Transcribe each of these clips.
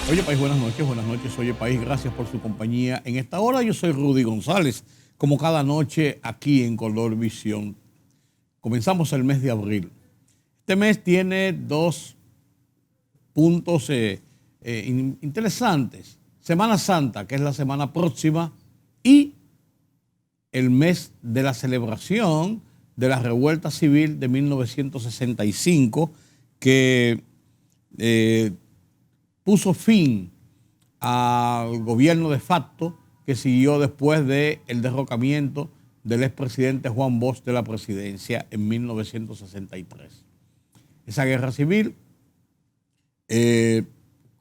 Oye País, buenas noches. Oye País, gracias por su compañía. En esta hora yo soy Rudy González, como cada noche aquí en Color Visión. Comenzamos el mes de abril. Este mes tiene dos puntos interesantes. Semana Santa, que es la semana próxima, y el mes de la celebración de la Revuelta Civil de 1965, que puso fin al gobierno de facto que siguió después del derrocamiento del expresidente Juan Bosch de la presidencia en 1963. Esa guerra civil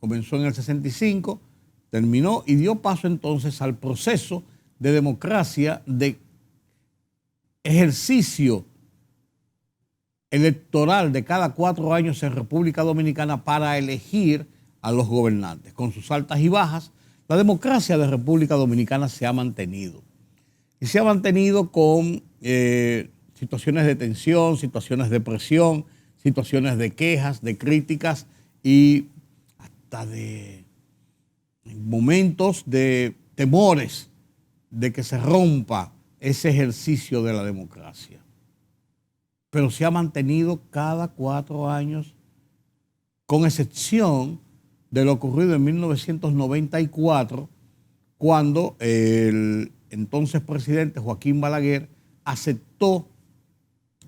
comenzó en el 65, terminó y dio paso entonces al proceso de democracia, de ejercicio electoral de cada 4 años en República Dominicana para elegir a los gobernantes. Con sus altas y bajas, la democracia de República Dominicana se ha mantenido. Y se ha mantenido con situaciones de tensión, situaciones de presión, situaciones de quejas, de críticas y hasta de momentos de temores de que se rompa ese ejercicio de la democracia. Pero se ha mantenido cada 4 años, con excepción de lo ocurrido en 1994, cuando el entonces presidente Joaquín Balaguer aceptó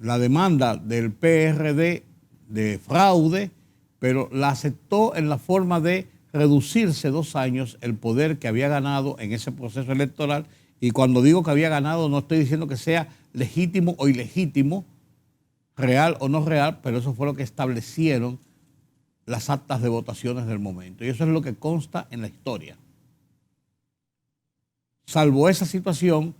la demanda del PRD de fraude, pero la aceptó en la forma de reducirse 2 años el poder que había ganado en ese proceso electoral. Y cuando digo que había ganado, no estoy diciendo que sea legítimo o ilegítimo, real o no real, pero eso fue lo que establecieron las actas de votaciones del momento. Y eso es lo que consta en la historia. Salvo esa situación,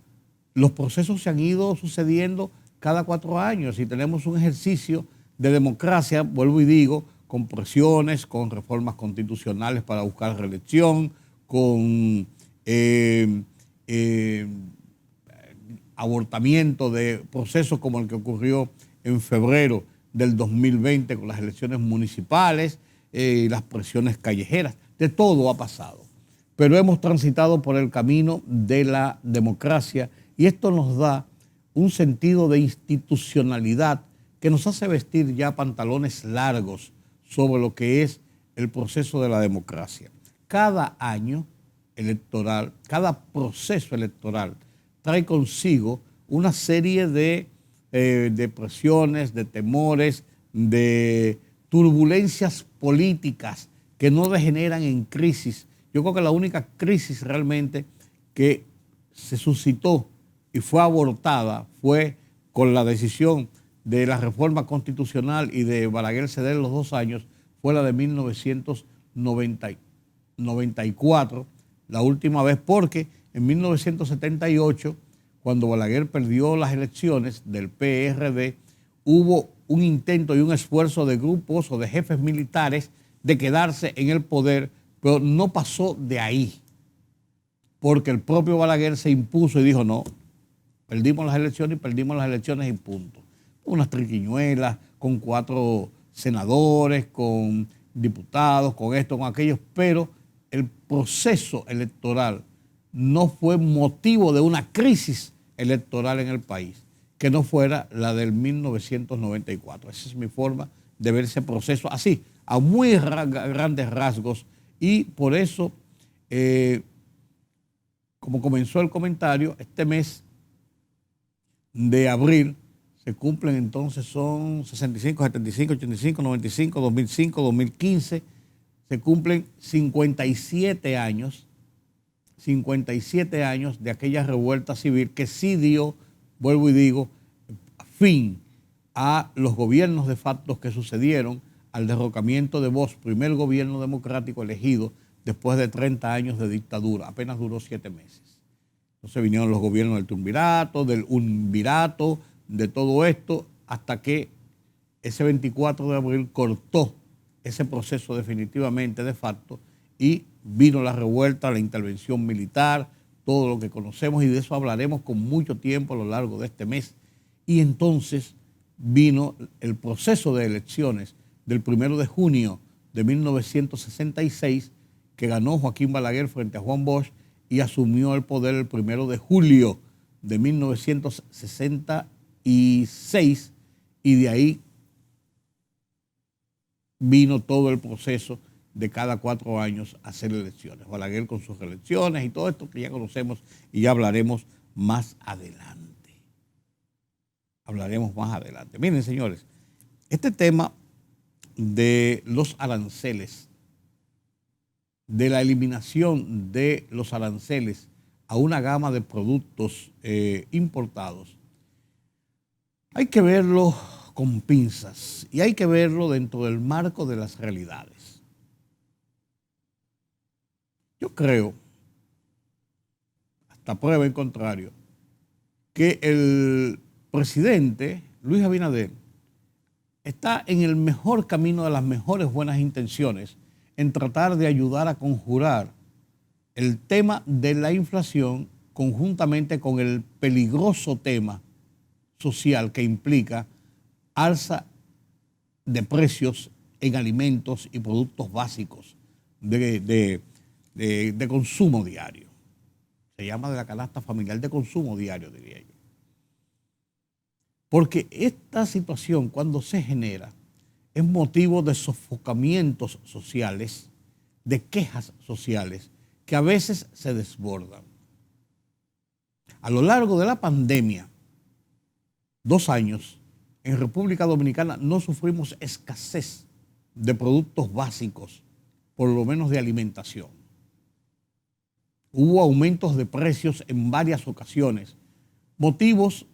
los procesos se han ido sucediendo cada 4 años y tenemos un ejercicio de democracia, vuelvo y digo, con presiones, con reformas constitucionales para buscar reelección, con abortamiento de procesos como el que ocurrió en febrero del 2020 con las elecciones municipales, las presiones callejeras. De todo ha pasado. Pero hemos transitado por el camino de la democracia y esto nos da un sentido de institucionalidad que nos hace vestir ya pantalones largos sobre lo que es el proceso de la democracia. Cada año electoral, cada proceso electoral trae consigo una serie de presiones, de temores, de turbulencias políticas que no degeneran en crisis. Yo creo que la única crisis realmente que se suscitó y fue abortada fue con la decisión de la reforma constitucional y de Balaguer ceder los 2 años, fue la de 1994, la última vez, porque en 1978, cuando Balaguer perdió las elecciones del PRD, hubo un intento y un esfuerzo de grupos o de jefes militares de quedarse en el poder, pero no pasó de ahí, porque el propio Balaguer se impuso y dijo, no, perdimos las elecciones y punto. Unas triquiñuelas con 4 senadores, con diputados, con esto, con aquellos, pero el proceso electoral no fue motivo de una crisis electoral en el país que no fuera la del 1994. Esa es mi forma de ver ese proceso así, a muy grandes rasgos, y por eso, como comenzó el comentario, este mes de abril se cumplen entonces, son 65, 75, 85, 95, 2005, 2015, se cumplen 57 años de aquella revuelta civil que sí dio, vuelvo y digo, fin a los gobiernos de facto que sucedieron al derrocamiento de Bosch, primer gobierno democrático elegido después de 30 años de dictadura, apenas duró 7 meses. Entonces vinieron los gobiernos del triunvirato, del unvirato, de todo esto, hasta que ese 24 de abril cortó ese proceso definitivamente de facto y vino la revuelta, la intervención militar, todo lo que conocemos, y de eso hablaremos con mucho tiempo a lo largo de este mes. Y entonces vino el proceso de elecciones del 1 de junio de 1966, que ganó Joaquín Balaguer frente a Juan Bosch y asumió el poder el 1 de julio de 1966 y de ahí vino todo el proceso de cada 4 años hacer elecciones. Balaguer con sus elecciones y todo esto que ya conocemos y ya hablaremos más adelante. Miren, señores, este tema de los aranceles, de la eliminación de los aranceles a una gama de productos importados, hay que verlo con pinzas y hay que verlo dentro del marco de las realidades. Yo creo, hasta prueba en contrario, que el presidente Luis Abinader está en el mejor camino de las mejores buenas intenciones en tratar de ayudar a conjurar el tema de la inflación conjuntamente con el peligroso tema social que implica alza de precios en alimentos y productos básicos de consumo diario. Se llama de la canasta familiar de consumo diario, diría yo. Porque esta situación, cuando se genera, es motivo de sofocamientos sociales, de quejas sociales, que a veces se desbordan. A lo largo de la pandemia, 2 años, en República Dominicana no sufrimos escasez de productos básicos, por lo menos de alimentación. Hubo aumentos de precios en varias ocasiones, motivos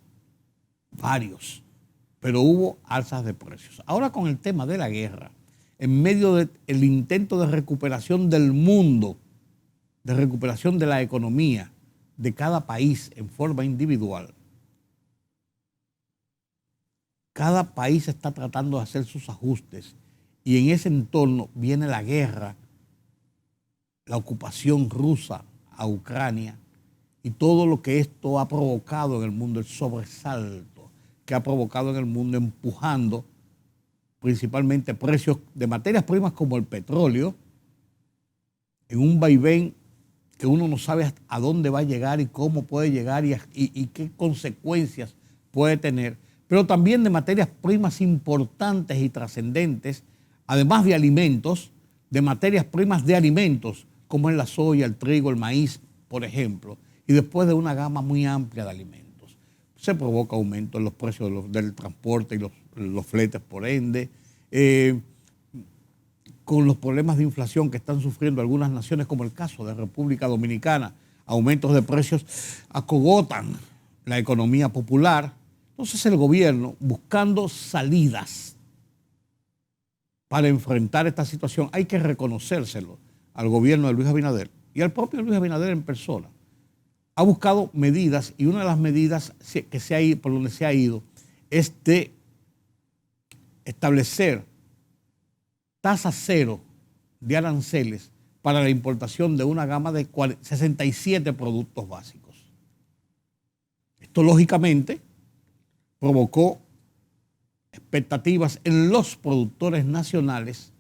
varios, pero hubo alzas de precios. Ahora con el tema de la guerra, en medio del intento de recuperación del mundo, de recuperación de la economía de cada país en forma individual, cada país está tratando de hacer sus ajustes y en ese entorno viene la guerra, la ocupación rusa a Ucrania y todo lo que esto ha provocado en el mundo, el sobresalto que ha provocado en el mundo, empujando principalmente precios de materias primas como el petróleo en un vaivén que uno no sabe a dónde va a llegar y cómo puede llegar y qué consecuencias puede tener, pero también de materias primas importantes y trascendentes, además de alimentos, de materias primas de alimentos, como es la soya, el trigo, el maíz, por ejemplo, y después de una gama muy amplia de alimentos. Se provoca aumento en los precios del transporte y los fletes, por ende, con los problemas de inflación que están sufriendo algunas naciones, como el caso de República Dominicana, aumentos de precios acogotan la economía popular. Entonces el gobierno, buscando salidas para enfrentar esta situación, hay que reconocérselo al gobierno de Luis Abinader y al propio Luis Abinader en persona. Ha buscado medidas y una de las medidas que por donde se ha ido es de establecer tasa cero de aranceles para la importación de una gama de 67 productos básicos. Esto lógicamente provocó expectativas en los productores nacionales,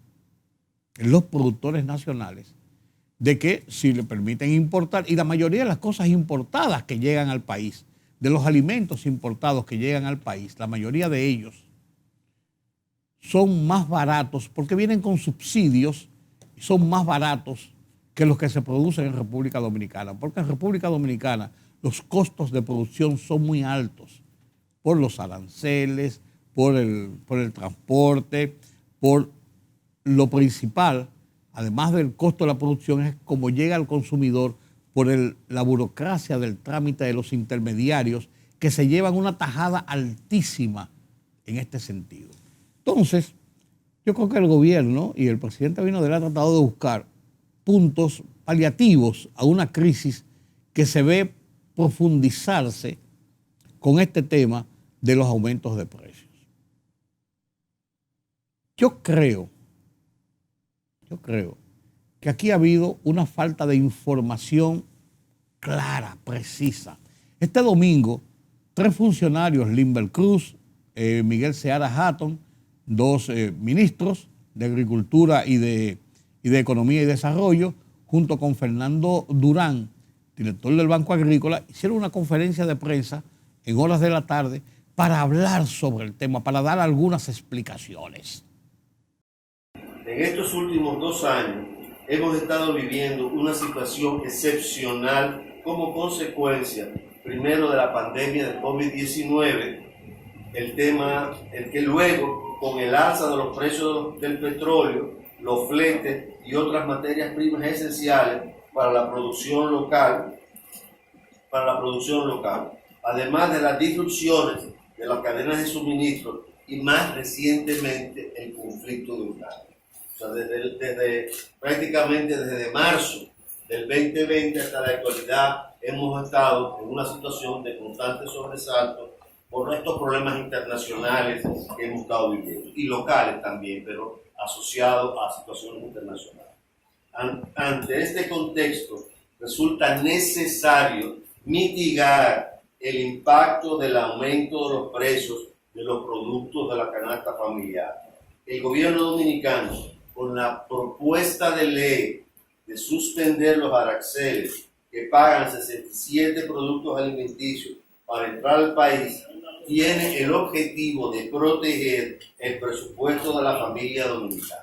de que si le permiten importar, y la mayoría de las cosas importadas que llegan al país, de los alimentos importados que llegan al país, la mayoría de ellos son más baratos porque vienen con subsidios y son más baratos que los que se producen en República Dominicana, porque en República Dominicana los costos de producción son muy altos por los aranceles, por el transporte, por lo principal, además del costo de la producción, es cómo llega al consumidor por la burocracia del trámite de los intermediarios que se llevan una tajada altísima en este sentido. Entonces, yo creo que el gobierno y el presidente Abinader han tratado de buscar puntos paliativos a una crisis que se ve profundizarse con este tema de los aumentos de precios. Yo creo que aquí ha habido una falta de información clara, precisa. Este domingo, 3 funcionarios, Limber Cruz, Miguel Seara Hatton, 2 ministros de Agricultura y de Economía y Desarrollo, junto con Fernando Durán, director del Banco Agrícola, hicieron una conferencia de prensa en horas de la tarde para hablar sobre el tema, para dar algunas explicaciones. En estos últimos 2 años hemos estado viviendo una situación excepcional como consecuencia, primero de la pandemia del COVID-19, el que luego, con el alza de los precios del petróleo, los fletes y otras materias primas esenciales para la producción local, además de las disrupciones de las cadenas de suministro y más recientemente el conflicto de Ucrania. O sea, prácticamente desde marzo del 2020 hasta la actualidad hemos estado en una situación de constante sobresalto por estos problemas internacionales que hemos estado viviendo y locales también, pero asociados a situaciones internacionales. Ante este contexto, resulta necesario mitigar el impacto del aumento de los precios de los productos de la canasta familiar. El gobierno dominicano, con la propuesta de ley de suspender los aranceles que pagan 67 productos alimenticios para entrar al país, tiene el objetivo de proteger el presupuesto de la familia dominicana.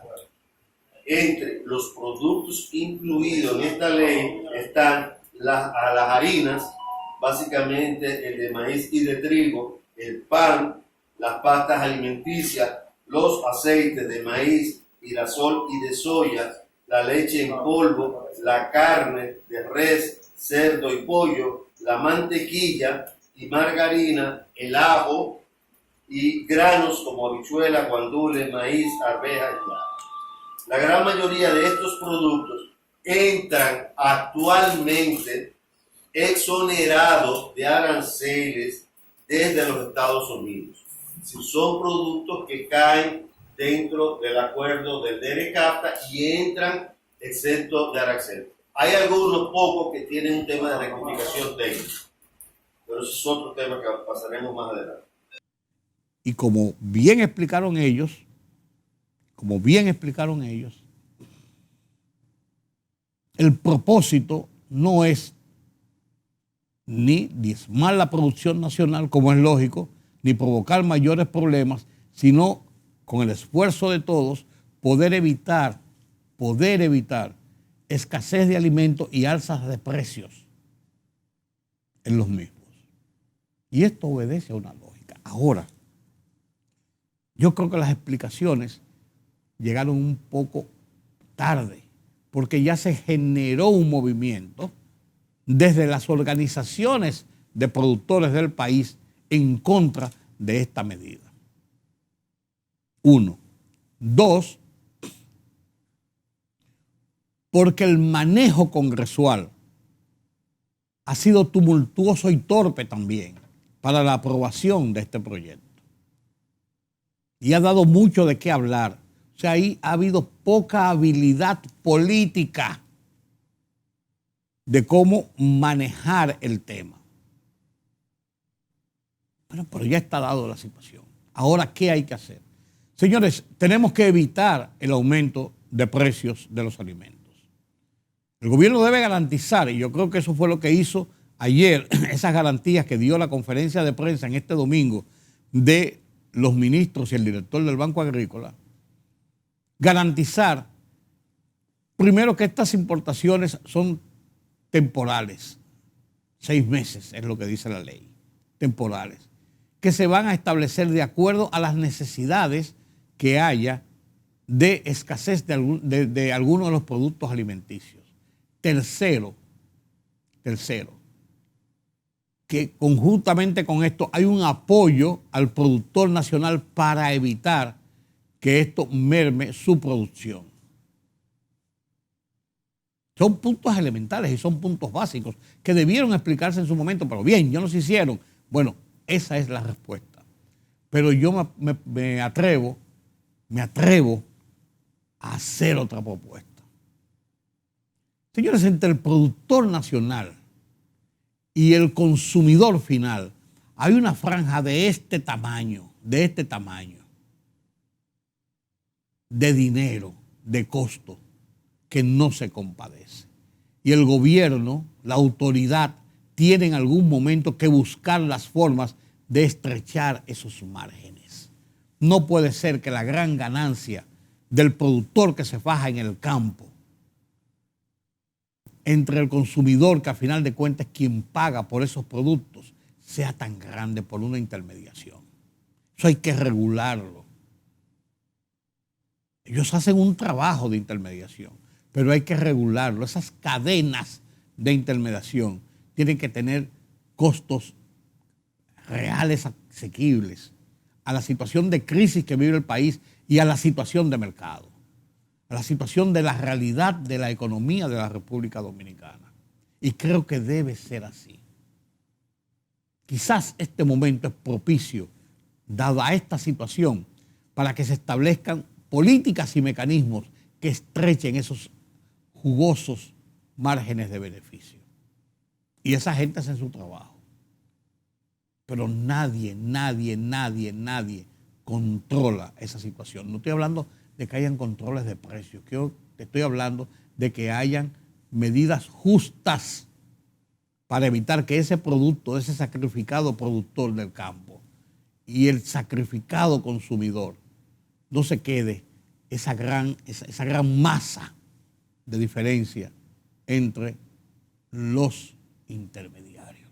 Entre los productos incluidos en esta ley están las harinas, básicamente el de maíz y de trigo, el pan, las pastas alimenticias, los aceites de maíz, girasol y de soya, la leche en polvo, la carne de res, cerdo y pollo, la mantequilla y margarina, el ajo y granos como habichuela, guandules, maíz, arveja y nata. La gran mayoría de estos productos entran actualmente exonerados de aranceles desde los Estados Unidos. Si son productos que caen dentro del acuerdo del DERECAFTA y entran exento de aranceles. Hay algunos pocos que tienen un tema de rectificación técnica, pero ese es otro tema que pasaremos más adelante. Y como bien explicaron ellos, el propósito no es ni diezmar la producción nacional, como es lógico, ni provocar mayores problemas, sino con el esfuerzo de todos poder evitar escasez de alimentos y alzas de precios en los mismos. Y esto obedece a una lógica. Ahora, yo creo que las explicaciones llegaron un poco tarde, porque ya se generó un movimiento desde las organizaciones de productores del país en contra de esta medida. 1. 2, porque el manejo congresual ha sido tumultuoso y torpe también para la aprobación de este proyecto. Y ha dado mucho de qué hablar. O sea, ahí ha habido poca habilidad política de cómo manejar el tema. Bueno, pero ya está dado la situación. Ahora, ¿qué hay que hacer? Señores, tenemos que evitar el aumento de precios de los alimentos. El gobierno debe garantizar, y yo creo que eso fue lo que hizo ayer, esas garantías que dio la conferencia de prensa en este domingo de los ministros y el director del Banco Agrícola, garantizar primero que estas importaciones son temporales, 6 meses es lo que dice la ley, temporales, que se van a establecer de acuerdo a las necesidades que haya de escasez de algunos de los productos alimenticios. Tercero, que conjuntamente con esto hay un apoyo al productor nacional para evitar que esto merme su producción. Son puntos elementales y son puntos básicos que debieron explicarse en su momento, pero bien, ya no se hicieron. Bueno, esa es la respuesta. Pero yo me atrevo a hacer otra propuesta. Señores, entre el productor nacional y el consumidor final hay una franja de este tamaño, de dinero, de costo, que no se compadece. y el gobierno, la autoridad, tiene en algún momento que buscar las formas de estrechar esos márgenes. No puede ser que la gran ganancia del productor que se faja en el campo entre el consumidor, que a final de cuentas es quien paga por esos productos, sea tan grande por una intermediación. Eso hay que regularlo. Ellos hacen un trabajo de intermediación, pero hay que regularlo. Esas cadenas de intermediación tienen que tener costos reales, asequibles a la situación de crisis que vive el país y a la situación de mercado, a la situación de la realidad de la economía de la República Dominicana. Y creo que debe ser así. Quizás este momento es propicio, dada esta situación, para que se establezcan políticas y mecanismos que estrechen esos jugosos márgenes de beneficio. Y esa gente hace su trabajo. Pero nadie controla esa situación. No estoy hablando de que hayan controles de precios, estoy hablando de que hayan medidas justas para evitar que ese producto, ese sacrificado productor del campo y el sacrificado consumidor, no se quede esa gran masa de diferencia entre los intermediarios.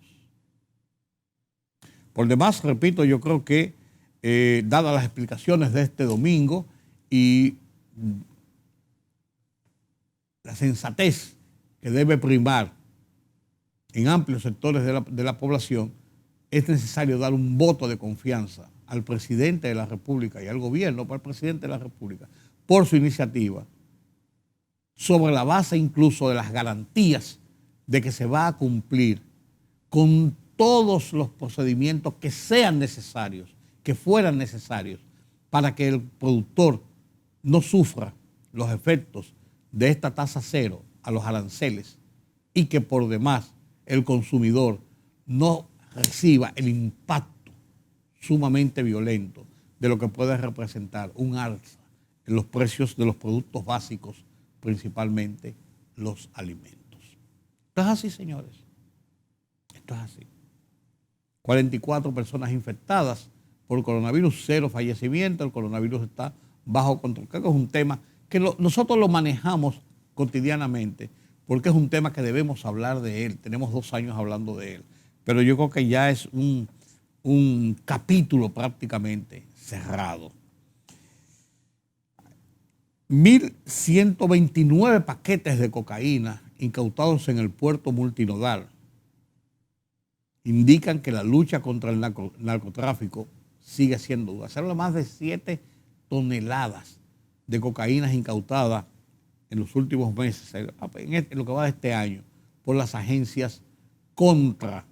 Por demás, repito, yo creo que dadas las explicaciones de este domingo y la sensatez que debe primar en amplios sectores de la población, es necesario dar un voto de confianza al presidente de la República y al gobierno, para el presidente de la República, por su iniciativa, sobre la base incluso de las garantías de que se va a cumplir con todos los procedimientos que sean necesarios, que fueran necesarios, para que el productor no sufra los efectos de esta tasa cero a los aranceles y que por demás el consumidor no reciba el impacto sumamente violento de lo que puede representar un alza en los precios de los productos básicos, principalmente los alimentos. Esto es así, señores. Esto es así. 44 personas infectadas por coronavirus, 0 fallecimientos. El coronavirus está bajo control. Creo que es un tema que nosotros lo manejamos cotidianamente, porque es un tema que debemos hablar de él. Tenemos 2 años hablando de él, pero yo creo que ya es un capítulo prácticamente cerrado. 1.129 paquetes de cocaína incautados en el puerto multinodal indican que la lucha contra el narcotráfico sigue siendo dura. Se habla más de 7 toneladas de cocaína incautada en los últimos meses, en lo que va de este año, por las agencias contra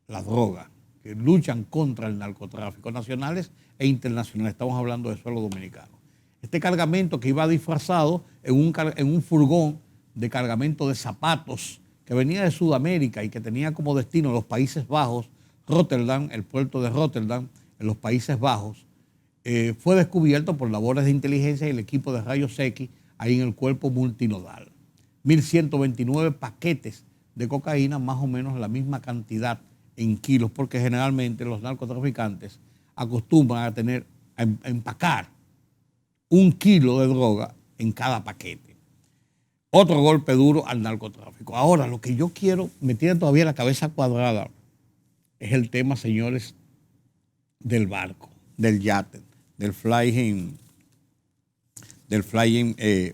la droga, que luchan contra el narcotráfico, nacionales e internacionales. Estamos hablando de suelo dominicano. Este cargamento que iba disfrazado en un furgón de cargamento de zapatos que venía de Sudamérica y que tenía como destino los Países Bajos, Rotterdam, el puerto de Rotterdam, en los Países Bajos, fue descubierto por labores de inteligencia y el equipo de rayos X ahí en el cuerpo multinodal. 1.129 paquetes de cocaína, más o menos la misma cantidad en kilos, porque generalmente los narcotraficantes acostumbran a empacar 1 kilo de droga en cada paquete. Otro golpe duro al narcotráfico. Ahora, lo que yo quiero, me tiene todavía la cabeza cuadrada, es el tema, señores, del barco, del yate, del Flying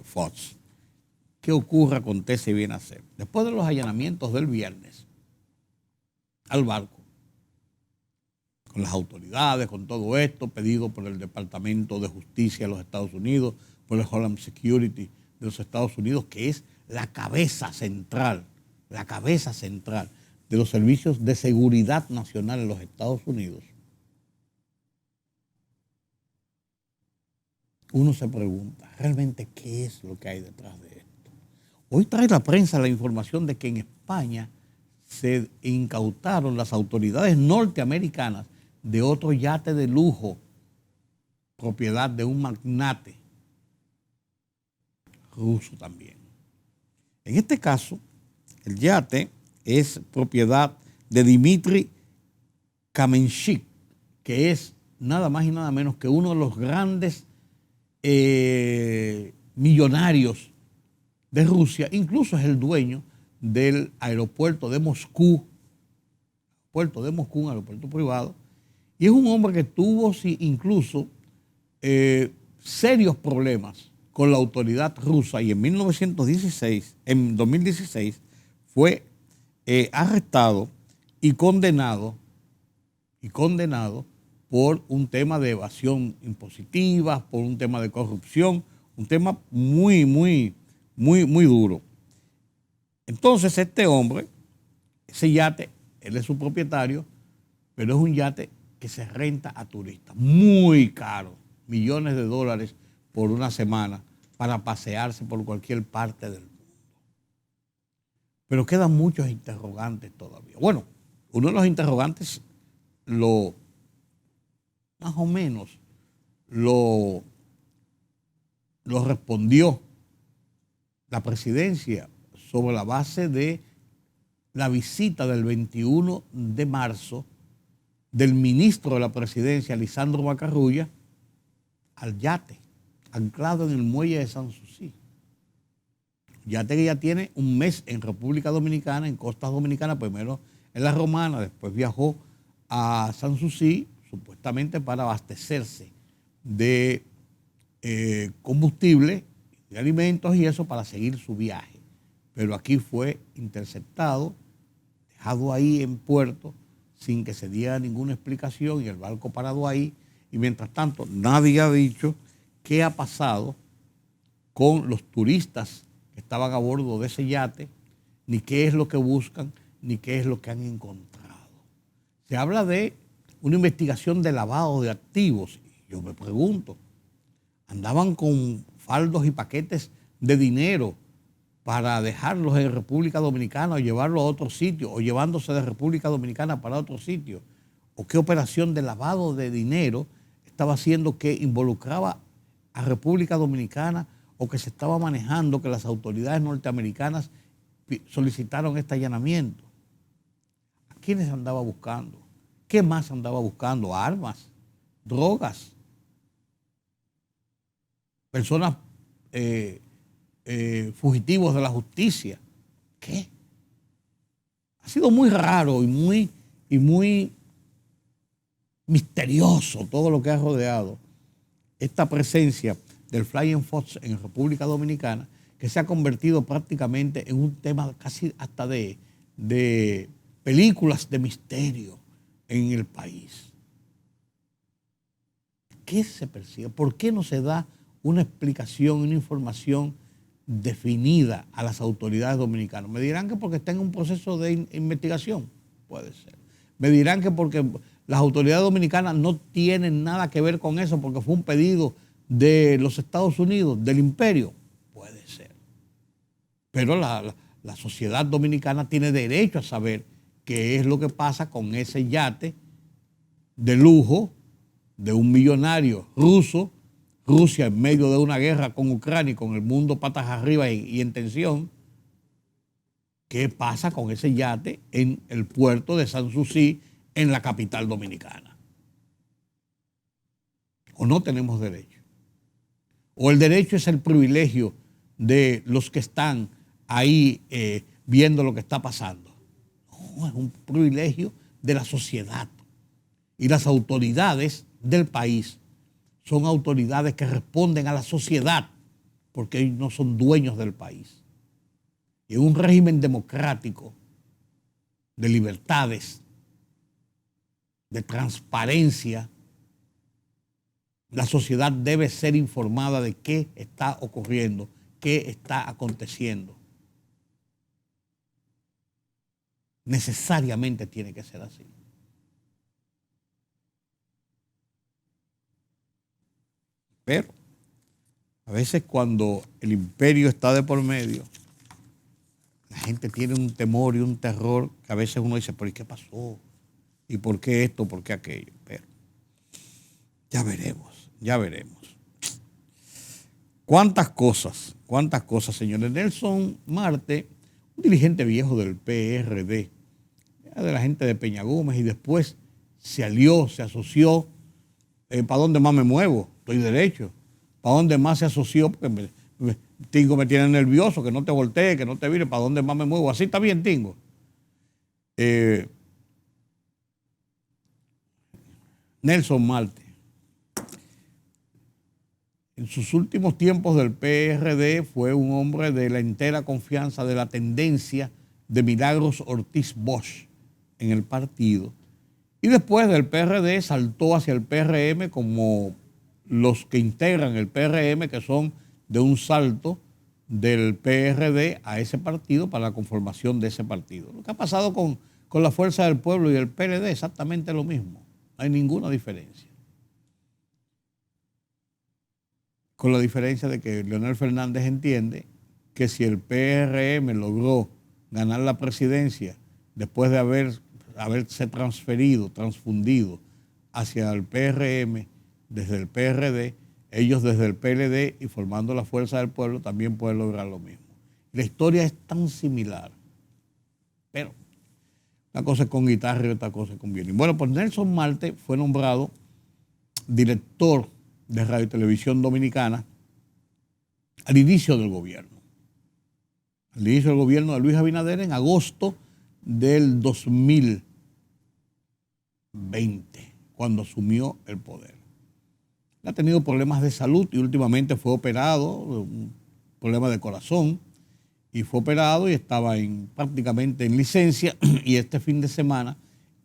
Fox. ¿Qué ocurre, acontece y viene a ser? Después de los allanamientos del viernes al barco, con las autoridades, con todo esto, pedido por el Departamento de Justicia de los Estados Unidos, por el Homeland Security de los Estados Unidos, que es la cabeza central de los servicios de seguridad nacional en los Estados Unidos. Uno se pregunta, ¿realmente qué es lo que hay detrás de esto? Hoy trae la prensa la información de que en España se incautaron las autoridades norteamericanas de otro yate de lujo, propiedad de un magnate ruso también. En este caso, El yate es propiedad de Dmitry Kamenchik, que es nada más y nada menos que uno de los grandes millonarios de Rusia. Incluso es el dueño del aeropuerto de Moscú, un aeropuerto privado, y es un hombre que tuvo incluso serios problemas con la autoridad rusa, y en 2016 fue arrestado y condenado por un tema de evasión impositiva, por un tema de corrupción, un tema muy duro. Entonces este hombre, ese yate, él es su propietario, pero es un yate que se renta a turistas, muy caro, millones de dólares por una semana para pasearse por cualquier parte del mundo. Pero quedan muchos interrogantes todavía. Bueno, uno de los interrogantes más o menos lo respondió la presidencia sobre la base de la visita del 21 de marzo del ministro de la presidencia, Lisandro Macarrulla, al yate, anclado en el muelle de Sanssouci. Yate que ya tiene un mes en República Dominicana, en costas dominicanas, primero en La Romana, después viajó a Sanssouci, supuestamente para abastecerse de combustible, de alimentos y eso para seguir su viaje. Pero aquí fue interceptado, dejado ahí en puerto sin que se diera ninguna explicación y el barco parado ahí. Y mientras tanto nadie ha dicho qué ha pasado con los turistas que estaban a bordo de ese yate, ni qué es lo que buscan, ni qué es lo que han encontrado. Se habla de una investigación de lavado de activos. Yo me pregunto, andaban con faldos y paquetes de dinero para dejarlos en República Dominicana o llevarlos a otro sitio, o llevándose de República Dominicana para otro sitio, o qué operación de lavado de dinero estaba haciendo que involucraba a República Dominicana, o que se estaba manejando, que las autoridades norteamericanas solicitaron este allanamiento. ¿A quiénes andaba buscando? ¿Qué más andaba buscando? Armas, drogas, personas fugitivos de la justicia. ¿Qué? Ha sido muy raro y muy misterioso todo lo que ha rodeado esta presencia del Flying Fox en República Dominicana, que se ha convertido prácticamente en un tema casi hasta de películas de misterio en el país. ¿Qué se persigue? ¿Por qué no se da una explicación, una información definida a las autoridades dominicanas? Me dirán que porque está en un proceso de investigación, puede ser. Me dirán que porque las autoridades dominicanas no tienen nada que ver con eso, porque fue un pedido de los Estados Unidos, del imperio, puede ser. Pero la sociedad dominicana tiene derecho a saber qué es lo que pasa con ese yate de lujo de un millonario ruso, Rusia en medio de una guerra con Ucrania y con el mundo patas arriba y en tensión. ¿Qué pasa con ese yate en el puerto de Sanssouci, en la capital dominicana? ¿O no tenemos derecho? ¿O el derecho es el privilegio de los que están ahí viendo lo que está pasando? No, es un privilegio de la sociedad. Y las autoridades del país son autoridades que responden a la sociedad, porque ellos no son dueños del país. Y en un régimen democrático, de libertades, de transparencia, la sociedad debe ser informada de qué está ocurriendo, qué está aconteciendo. Necesariamente tiene que ser así. Pero a veces cuando el imperio está de por medio, la gente tiene un temor y un terror que a veces uno dice, ¿pero y qué pasó? ¿Y por qué esto? ¿Por qué aquello? Pero ya veremos, ya veremos. ¿Cuántas cosas, señores? Nelson Marte, un dirigente viejo del PRD, era de la gente de Peña Gómez, y después se alió, se asoció. ¿Para dónde más me muevo? Estoy derecho. ¿Para dónde más se asoció? Porque Tingo me tiene nervioso, que no te voltee, que no te vire. ¿Para dónde más me muevo? Así está bien, Tingo. Nelson Marte. En sus últimos tiempos del PRD fue un hombre de la entera confianza de la tendencia de Milagros Ortiz Bosch en el partido. Y después del PRD saltó hacia el PRM como los que integran el PRM, que son de un salto del PRD a ese partido para la conformación de ese partido. Lo que ha pasado con la Fuerza del Pueblo y el PLD es exactamente lo mismo. No hay ninguna diferencia. Con la diferencia de que Leonel Fernández entiende que si el PRM logró ganar la presidencia después de haberse transfundido hacia el PRM desde el PRD, ellos desde el PLD y formando la Fuerza del Pueblo también pueden lograr lo mismo. La historia es tan similar, pero una cosa es con guitarra y otra cosa es con violín. Bueno, pues Nelson Marte fue nombrado director de Radio y Televisión Dominicana al inicio del gobierno. Al inicio del gobierno de Luis Abinader en agosto del 2020, cuando asumió el poder. Él ha tenido problemas de salud y últimamente fue operado, un problema de corazón, y fue operado y estaba prácticamente en licencia, y este fin de semana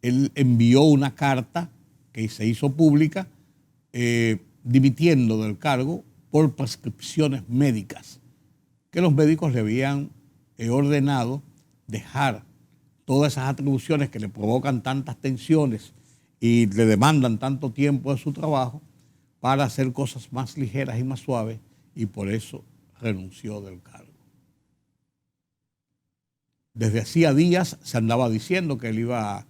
él envió una carta que se hizo pública dimitiendo del cargo por prescripciones médicas, que los médicos le habían ordenado dejar todas esas atribuciones que le provocan tantas tensiones y le demandan tanto tiempo de su trabajo para hacer cosas más ligeras y más suaves, y por eso renunció del cargo. Desde hacía días se andaba diciendo que lo iban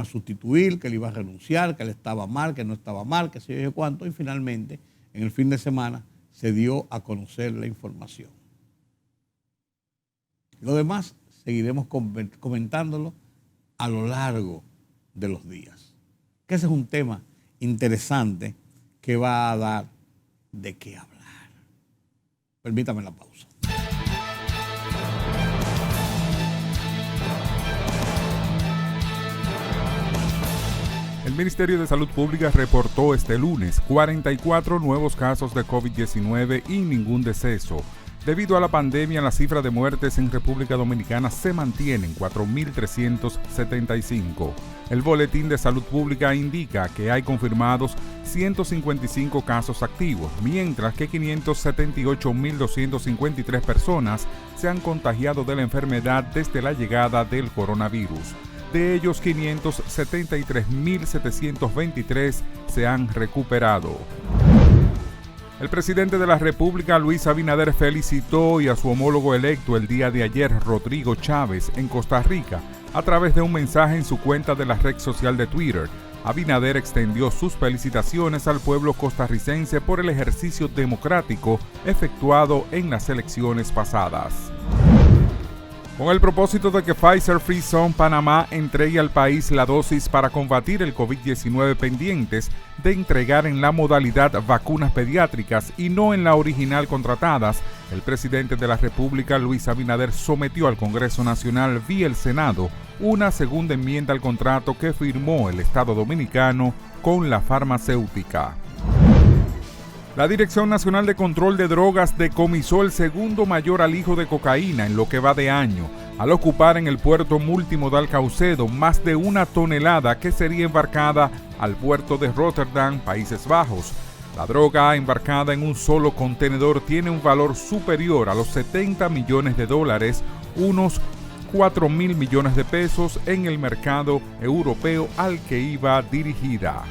a sustituir, que él iba a renunciar, que él estaba mal, que no estaba mal, que sé yo cuánto, y finalmente en el fin de semana se dio a conocer la información. Lo demás seguiremos comentándolo a lo largo de los días, que ese es un tema interesante que va a dar de qué hablar. Permítame la pausa. El Ministerio de Salud Pública reportó este lunes 44 nuevos casos de COVID-19 y ningún deceso. Debido a la pandemia, la cifra de muertes en República Dominicana se mantiene en 4.375. El Boletín de Salud Pública indica que hay confirmados 155 casos activos, mientras que 578.253 personas se han contagiado de la enfermedad desde la llegada del coronavirus. De ellos, 573.723 se han recuperado. El presidente de la República, Luis Abinader, felicitó hoy a su homólogo electo el día de ayer, Rodrigo Chávez, en Costa Rica, a través de un mensaje en su cuenta de la red social de Twitter. Abinader extendió sus felicitaciones al pueblo costarricense por el ejercicio democrático efectuado en las elecciones pasadas. Con el propósito de que Pfizer Free Zone Panamá entregue al país la dosis para combatir el COVID-19 pendientes de entregar en la modalidad vacunas pediátricas y no en la original contratadas, el presidente de la República, Luis Abinader, sometió al Congreso Nacional vía el Senado una segunda enmienda al contrato que firmó el Estado Dominicano con la farmacéutica. La Dirección Nacional de Control de Drogas decomisó el segundo mayor alijo de cocaína en lo que va de año, al ocupar en el puerto multimodal Caucedo más de 1 tonelada que sería embarcada al puerto de Rotterdam, Países Bajos. La droga embarcada en un solo contenedor tiene un valor superior a los 70 millones de dólares, unos 4.000 millones de pesos en el mercado europeo al que iba dirigida.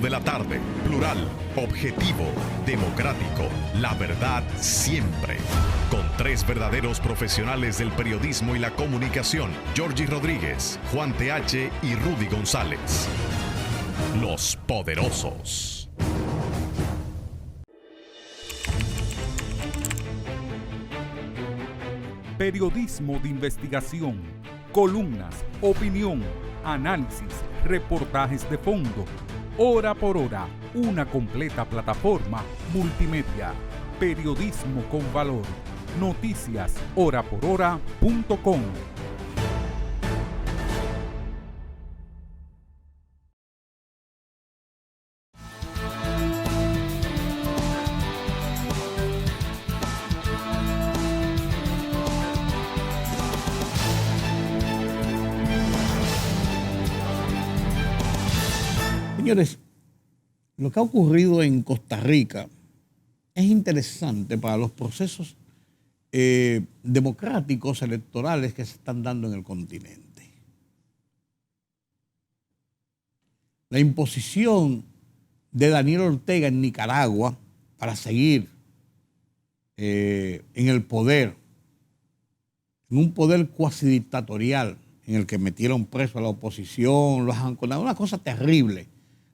De la tarde, plural, objetivo, democrático, la verdad siempre. Con 3 verdaderos profesionales del periodismo y la comunicación, Georgie Rodríguez, Juan TH y Rudy González. los poderosos. Periodismo de investigación, columnas, opinión, análisis, reportajes de fondo. Hora por hora, una completa plataforma multimedia. Periodismo con valor. Noticias horaporhora.com. Señores, lo que ha ocurrido en Costa Rica es interesante para los procesos democráticos electorales que se están dando en el continente. La imposición de Daniel Ortega en Nicaragua para seguir en el poder, en un poder cuasi dictatorial en el que metieron preso a la oposición, los han condenado, una cosa terrible,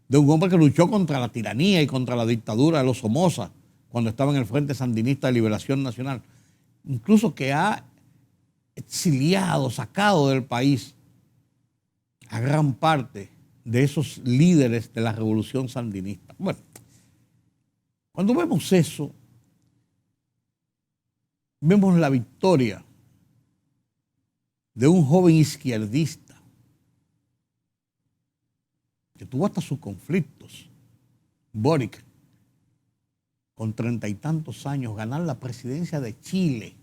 de un hombre que luchó contra la tiranía y contra la dictadura de los Somoza cuando estaba en el Frente Sandinista de Liberación Nacional, incluso que ha exiliado, sacado del país a gran parte de esos líderes de la revolución sandinista. Bueno, cuando vemos eso, vemos la victoria de un joven izquierdista que tuvo hasta sus conflictos, Boric, con 30 y tantos años, ganar la presidencia de Chile,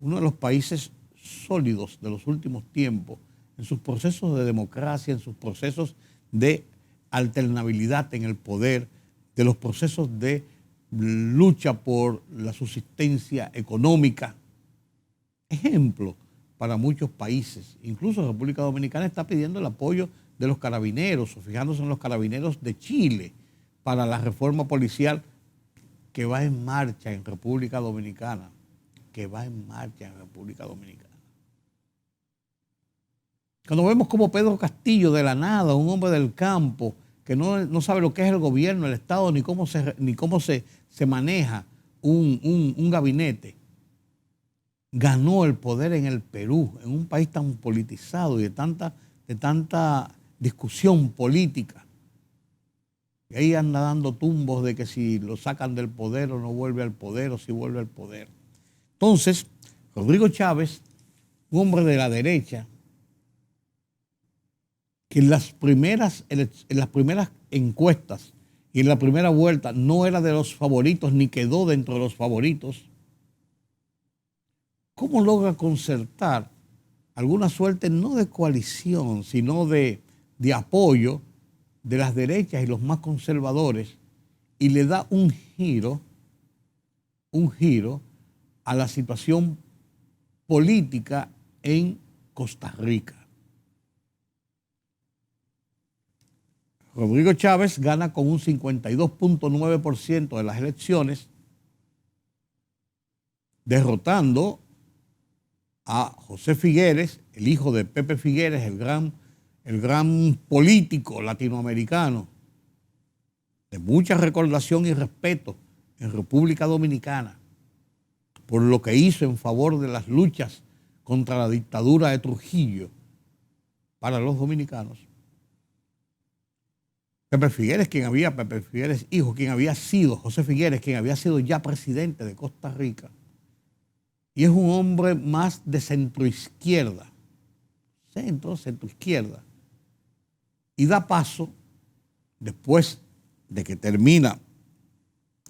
uno de los países sólidos de los últimos tiempos, en sus procesos de democracia, en sus procesos de alternabilidad en el poder, de los procesos de lucha por la subsistencia económica. Ejemplo para muchos países. Incluso República Dominicana está pidiendo el apoyo de los carabineros, o fijándose en los carabineros de Chile, para la reforma policial que va en marcha en República Dominicana, Cuando vemos como Pedro Castillo, de la nada, un hombre del campo, que no sabe lo que es el gobierno, el Estado, ni cómo se maneja un gabinete, ganó el poder en el Perú, en un país tan politizado y de tanta discusión política. Y ahí anda dando tumbos de que si lo sacan del poder o no vuelve al poder, o si vuelve al poder. Entonces, Rodrigo Chávez, un hombre de la derecha, que en las primeras encuestas y en la primera vuelta no era de los favoritos ni quedó dentro de los favoritos, ¿cómo logra concertar alguna suerte no de coalición, sino de apoyo de las derechas y los más conservadores, y le da un giro a la situación política en Costa Rica? Rodrigo Chávez gana con un 52.9% de las elecciones, derrotando a José Figueres, el hijo de Pepe Figueres, el gran político latinoamericano de mucha recordación y respeto en República Dominicana por lo que hizo en favor de las luchas contra la dictadura de Trujillo para los dominicanos. Pepe Figueres hijo, quien había sido, José Figueres, quien había sido ya presidente de Costa Rica, y es un hombre más de centroizquierda, centroizquierda, y da paso, después de que termina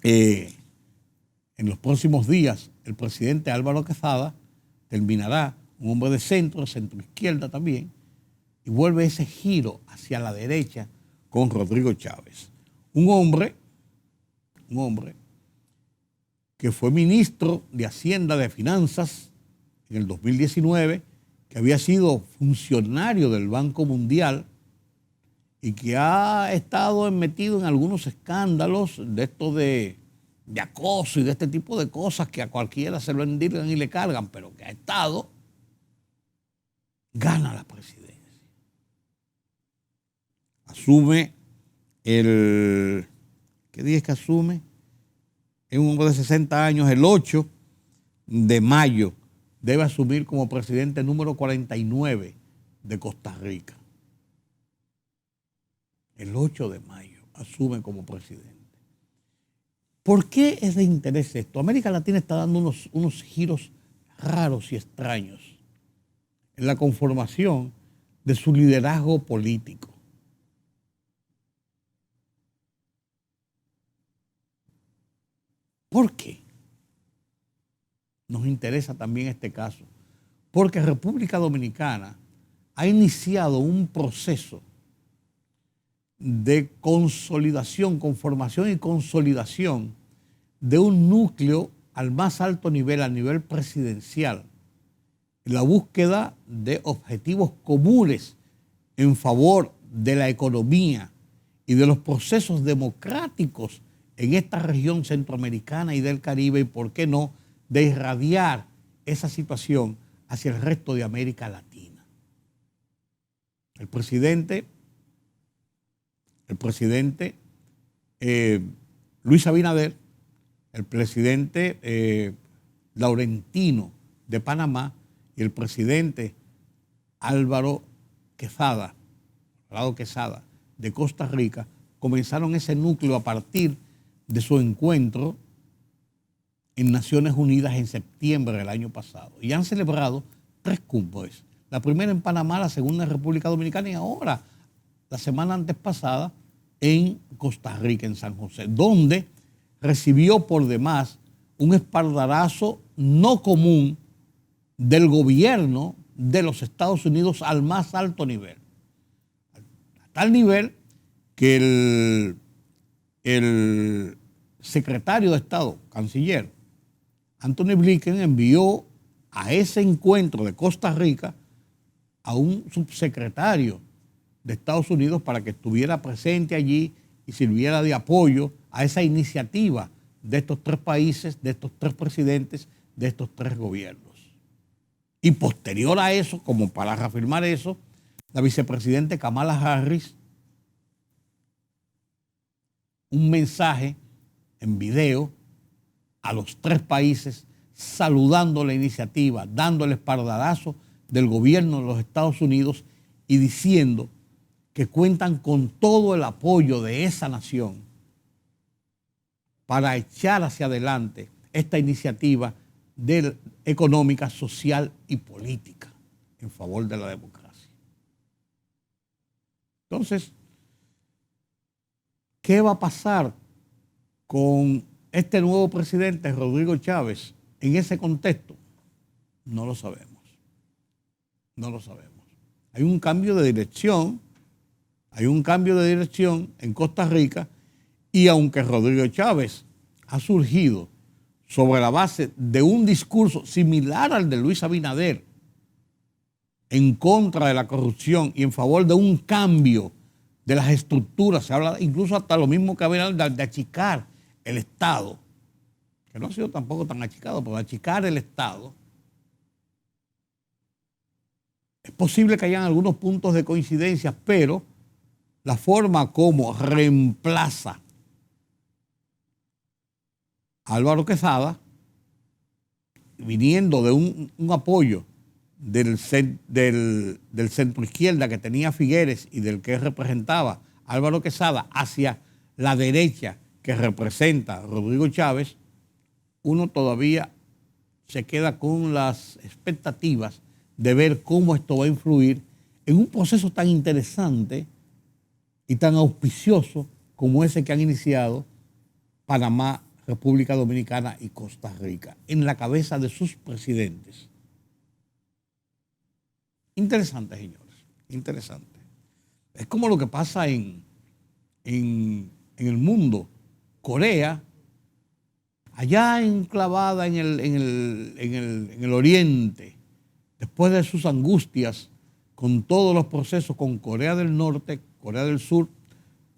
en los próximos días el presidente Álvaro Quesada, terminará un hombre de centroizquierda también, y vuelve ese giro hacia la derecha con Rodrigo Chávez. Un hombre que fue ministro de Hacienda de Finanzas en el 2019, que había sido funcionario del Banco Mundial y que ha estado metido en algunos escándalos de esto de acoso y de este tipo de cosas que a cualquiera se lo endilgan y le cargan, pero que ha estado, gana la presidencia. Asume ¿qué día es que asume? Es un hombre de 60 años, el 8 de mayo debe asumir como presidente número 49 de Costa Rica. El 8 de mayo asume como presidente. ¿Por qué es de interés esto? América Latina está dando unos giros raros y extraños en la conformación de su liderazgo político. ¿Por qué? Nos interesa también este caso, porque República Dominicana ha iniciado un proceso de consolidación, conformación y consolidación de un núcleo al más alto nivel, a nivel presidencial, en la búsqueda de objetivos comunes en favor de la economía y de los procesos democráticos en esta región centroamericana y del Caribe, y por qué no, de irradiar esa situación hacia el resto de América Latina. El presidente Luis Abinader, el presidente Laurentino de Panamá y el presidente Álvaro Quesada de Costa Rica comenzaron ese núcleo a partir de su encuentro en Naciones Unidas en septiembre del año pasado. Y han celebrado 3 cumbres. La primera en Panamá, la segunda en República Dominicana y ahora, la semana antes pasada, en Costa Rica, en San José, donde recibió por demás un espaldarazo no común del gobierno de los Estados Unidos al más alto nivel. A tal nivel que el secretario de Estado, canciller, Antony Blinken, envió a ese encuentro de Costa Rica a un subsecretario de Estados Unidos para que estuviera presente allí y sirviera de apoyo a esa iniciativa de estos 3 países, de estos 3 presidentes, de estos 3 gobiernos. Y posterior a eso, como para reafirmar eso, la vicepresidenta Kamala Harris, un mensaje en video a los 3 países saludando la iniciativa, dando el espaldarazo del gobierno de los Estados Unidos y diciendo que cuentan con todo el apoyo de esa nación para echar hacia adelante esta iniciativa económica, social y política en favor de la democracia. Entonces, ¿qué va a pasar con este nuevo presidente, Rodrigo Chávez, en ese contexto? No lo sabemos. No lo sabemos. Hay un cambio de dirección. En Costa Rica, y aunque Rodrigo Chávez ha surgido sobre la base de un discurso similar al de Luis Abinader en contra de la corrupción y en favor de un cambio de las estructuras, se habla incluso hasta lo mismo que Abinader de achicar el Estado, que no ha sido tampoco tan achicado, pero achicar el Estado. Es posible que hayan algunos puntos de coincidencia, pero la forma como reemplaza a Álvaro Quesada, viniendo de un apoyo del centro izquierda que tenía Figueres y del que representaba Álvaro Quesada, hacia la derecha que representa a Rodrigo Chávez, uno todavía se queda con las expectativas de ver cómo esto va a influir en un proceso tan interesante y tan auspicioso como ese que han iniciado Panamá, República Dominicana y Costa Rica, en la cabeza de sus presidentes. Interesante, señores, interesante. Es como lo que pasa en el mundo. Corea, allá enclavada en el oriente, después de sus angustias con todos los procesos con Corea del Norte, Corea del Sur,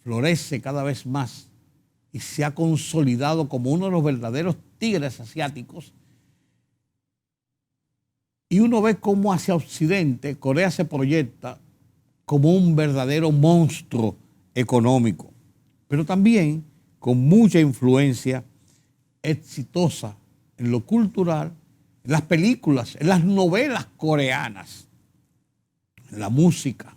florece cada vez más y se ha consolidado como uno de los verdaderos tigres asiáticos. Y uno ve cómo hacia Occidente Corea se proyecta como un verdadero monstruo económico. pero también con mucha influencia exitosa en lo cultural, en las películas, en las novelas coreanas, en la música,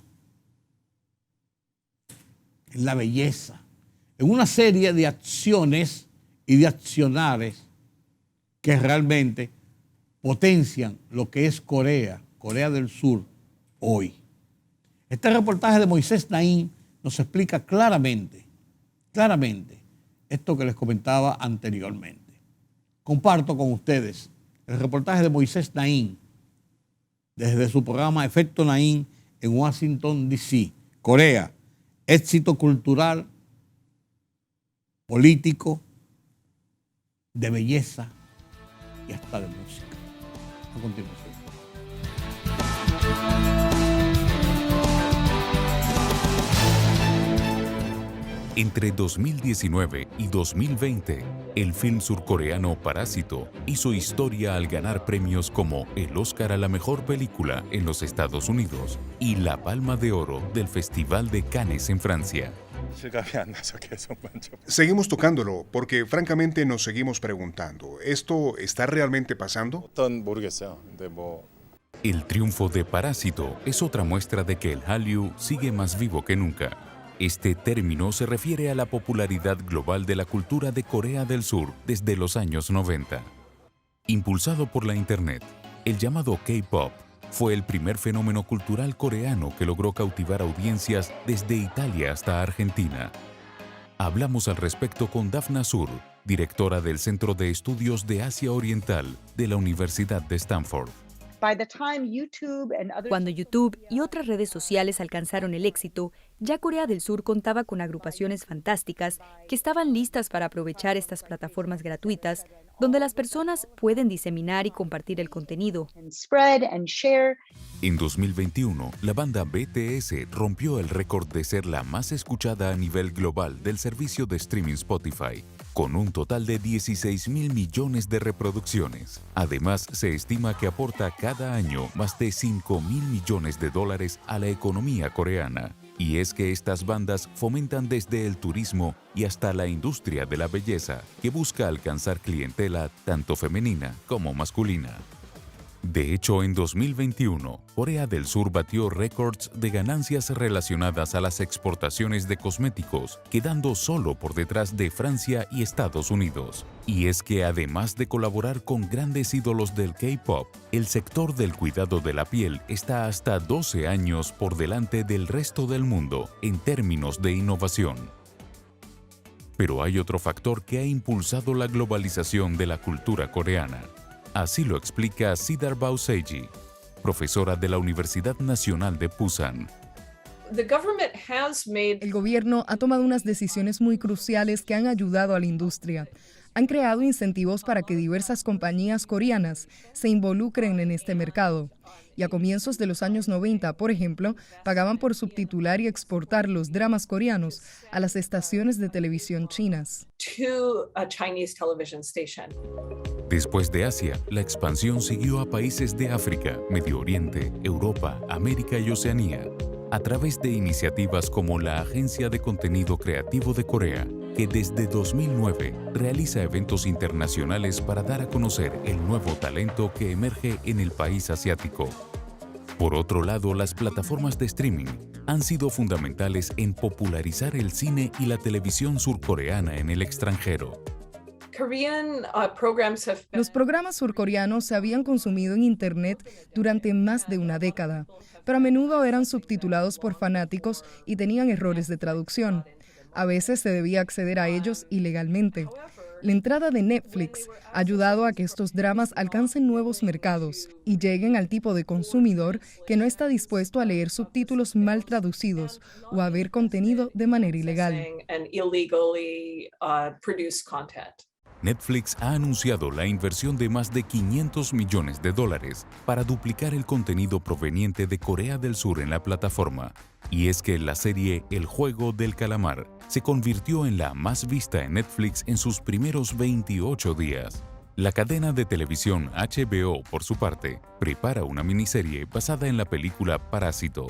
en la belleza, en una serie de acciones y de accionares que realmente potencian lo que es Corea del Sur hoy. Este reportaje de Moisés Naim nos explica claramente esto que les comentaba anteriormente. Comparto con ustedes el reportaje de Moisés Naim desde su programa Efecto Naim en Washington, D.C. Corea, éxito cultural, político, de belleza y hasta de música. A continuación. Entre 2019 y 2020, el film surcoreano Parásito hizo historia al ganar premios como el Oscar a la mejor película en los Estados Unidos y la Palma de Oro del Festival de Cannes en Francia. Seguimos tocándolo porque francamente nos seguimos preguntando, ¿esto está realmente pasando? El triunfo de Parásito es otra muestra de que el Hallyu sigue más vivo que nunca. Este término se refiere a la popularidad global de la cultura de Corea del Sur desde los años 90. Impulsado por la Internet, el llamado K-pop fue el primer fenómeno cultural coreano que logró cautivar audiencias desde Italia hasta Argentina. Hablamos al respecto con Dafna Sur, directora del Centro de Estudios de Asia Oriental de la Universidad de Stanford. Cuando YouTube y otras redes sociales alcanzaron el éxito, ya Corea del Sur contaba con agrupaciones fantásticas que estaban listas para aprovechar estas plataformas gratuitas, donde las personas pueden diseminar y compartir el contenido. En 2021, la banda BTS rompió el récord de ser la más escuchada a nivel global del servicio de streaming Spotify, con un total de 16.000 millones de reproducciones. Además, se estima que aporta cada año más de 5.000 millones de dólares a la economía coreana. Y es que estas bandas fomentan desde el turismo y hasta la industria de la belleza, que busca alcanzar clientela tanto femenina como masculina. De hecho, en 2021, Corea del Sur batió récords de ganancias relacionadas a las exportaciones de cosméticos, quedando solo por detrás de Francia y Estados Unidos. Y es que además de colaborar con grandes ídolos del K-pop, el sector del cuidado de la piel está hasta 12 años por delante del resto del mundo en términos de innovación. Pero hay otro factor que ha impulsado la globalización de la cultura coreana. Así lo explica Sidar Bauseji, profesora de la Universidad Nacional de Pusan. El gobierno ha tomado unas decisiones muy cruciales que han ayudado a la industria. Han creado incentivos para que diversas compañías coreanas se involucren en este mercado. Y a comienzos de los años 90, por ejemplo, pagaban por subtitular y exportar los dramas coreanos a las estaciones de televisión chinas. Después de Asia, la expansión siguió a países de África, Medio Oriente, Europa, América y Oceanía, a través de iniciativas como la Agencia de Contenido Creativo de Corea, que desde 2009 realiza eventos internacionales para dar a conocer el nuevo talento que emerge en el país asiático. Por otro lado, las plataformas de streaming han sido fundamentales en popularizar el cine y la televisión surcoreana en el extranjero. Los programas surcoreanos se habían consumido en Internet durante más de una década, pero a menudo eran subtitulados por fanáticos y tenían errores de traducción. A veces se debía acceder a ellos ilegalmente. La entrada de Netflix ha ayudado a que estos dramas alcancen nuevos mercados y lleguen al tipo de consumidor que no está dispuesto a leer subtítulos mal traducidos o a ver contenido de manera ilegal. Netflix ha anunciado la inversión de más de $500 millones para duplicar el contenido proveniente de Corea del Sur en la plataforma. Y es que la serie El Juego del Calamar se convirtió en la más vista en Netflix en sus primeros 28 días. La cadena de televisión HBO, por su parte, prepara una miniserie basada en la película Parásito.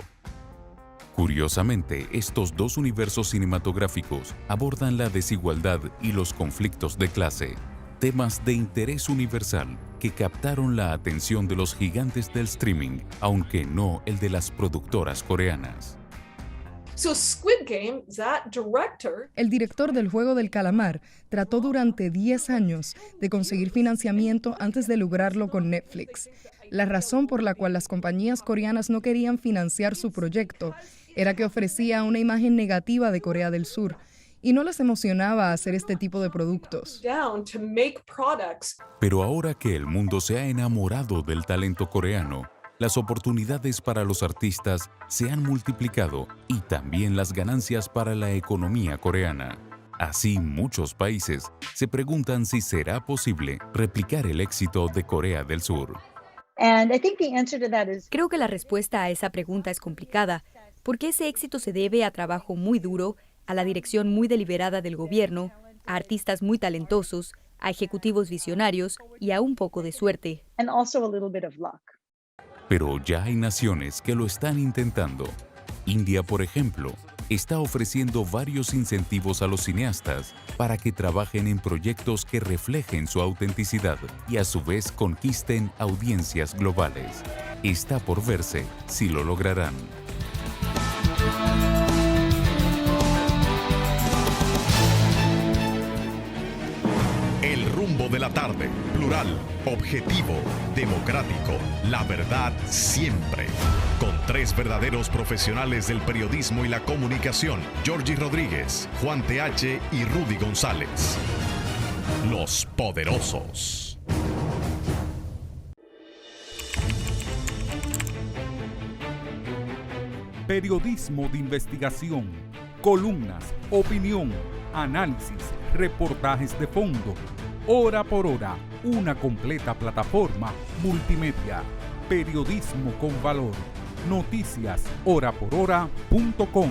Curiosamente, estos dos universos cinematográficos abordan la desigualdad y los conflictos de clase, temas de interés universal que captaron la atención de los gigantes del streaming, aunque no el de las productoras coreanas. El director del Juego del Calamar trató durante 10 años de conseguir financiamiento antes de lograrlo con Netflix. La razón por la cual las compañías coreanas no querían financiar su proyecto era que ofrecía una imagen negativa de Corea del Sur y no les emocionaba hacer este tipo de productos. Pero ahora que el mundo se ha enamorado del talento coreano, las oportunidades para los artistas se han multiplicado y también las ganancias para la economía coreana. Así, muchos países se preguntan si será posible replicar el éxito de Corea del Sur. Creo que la respuesta a esa pregunta es complicada, porque ese éxito se debe a trabajo muy duro, a la dirección muy deliberada del gobierno, a artistas muy talentosos, a ejecutivos visionarios y a un poco de suerte. Pero ya hay naciones que lo están intentando. India, por ejemplo, está ofreciendo varios incentivos a los cineastas para que trabajen en proyectos que reflejen su autenticidad y a su vez conquisten audiencias globales. Está por verse si lo lograrán. El rumbo de la tarde, plural, objetivo, democrático, la verdad siempre. Con tres verdaderos profesionales del periodismo y la comunicación, Georgie Rodríguez, Juan TH y Rudy González. Los poderosos. Periodismo de investigación, columnas, opinión, análisis, reportajes de fondo, hora por hora, una completa plataforma multimedia. Periodismo con valor. Noticias horapor-hora.com.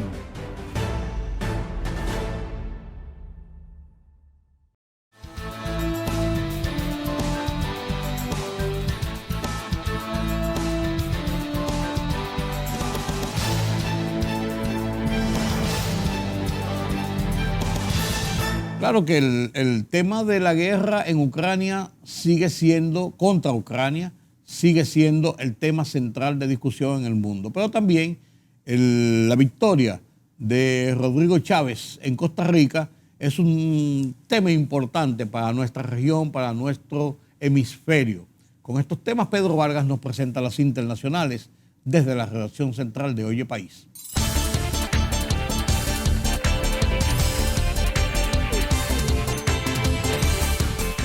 Claro que el tema de la guerra en Ucrania sigue siendo, contra Ucrania, sigue siendo el tema central de discusión en el mundo. Pero también la victoria de Rodrigo Chávez en Costa Rica es un tema importante para nuestra región, para nuestro hemisferio. Con estos temas, Pedro Vargas nos presenta las internacionales desde la redacción central de Oye País.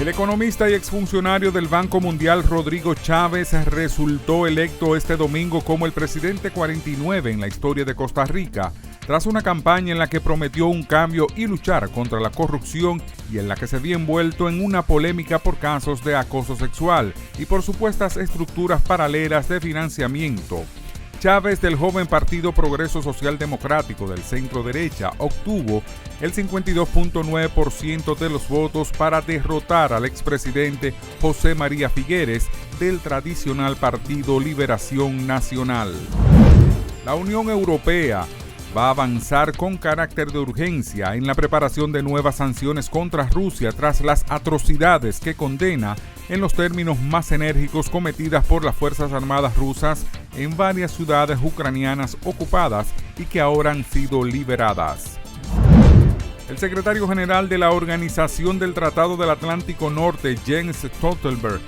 El economista y exfuncionario del Banco Mundial Rodrigo Chávez resultó electo este domingo como el presidente 49 en la historia de Costa Rica, tras una campaña en la que prometió un cambio y luchar contra la corrupción y en la que se vio envuelto en una polémica por casos de acoso sexual y por supuestas estructuras paralelas de financiamiento. Chávez, del joven Partido Progreso Social Democrático del centro derecha, obtuvo el 52.9% de los votos para derrotar al expresidente José María Figueres del tradicional Partido Liberación Nacional. La Unión Europea va a avanzar con carácter de urgencia en la preparación de nuevas sanciones contra Rusia tras las atrocidades que condena en los términos más enérgicos cometidas por las Fuerzas Armadas rusas en varias ciudades ucranianas ocupadas y que ahora han sido liberadas. El secretario general de la Organización del Tratado del Atlántico Norte, Jens Stoltenberg,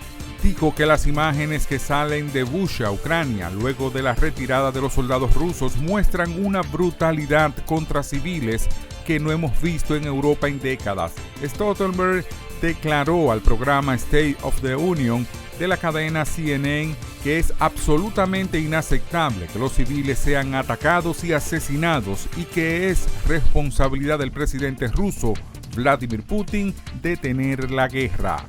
dijo que las imágenes que salen de Bucha, Ucrania, luego de la retirada de los soldados rusos, muestran una brutalidad contra civiles que no hemos visto en Europa en décadas. Stoltenberg declaró al programa State of the Union de la cadena CNN que es absolutamente inaceptable que los civiles sean atacados y asesinados y que es responsabilidad del presidente ruso, Vladimir Putin, detener la guerra.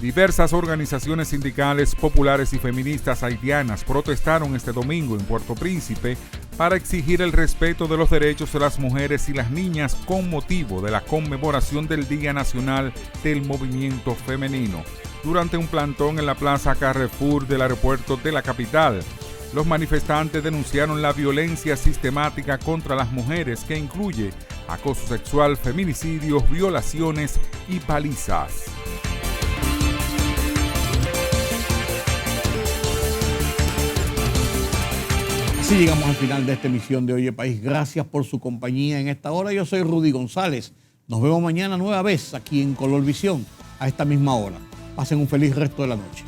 Diversas organizaciones sindicales, populares y feministas haitianas protestaron este domingo en Puerto Príncipe para exigir el respeto de los derechos de las mujeres y las niñas con motivo de la conmemoración del Día Nacional del Movimiento Femenino. Durante un plantón en la Plaza Carrefour del aeropuerto de la capital, Los manifestantes denunciaron la violencia sistemática contra las mujeres, que incluye acoso sexual, feminicidios, violaciones y palizas. Así llegamos al final de esta emisión de Oye País. Gracias por su compañía en esta hora. Yo soy Rudy González. Nos vemos mañana nueva vez aquí en Color Visión a esta misma hora. Pasen un feliz resto de la noche.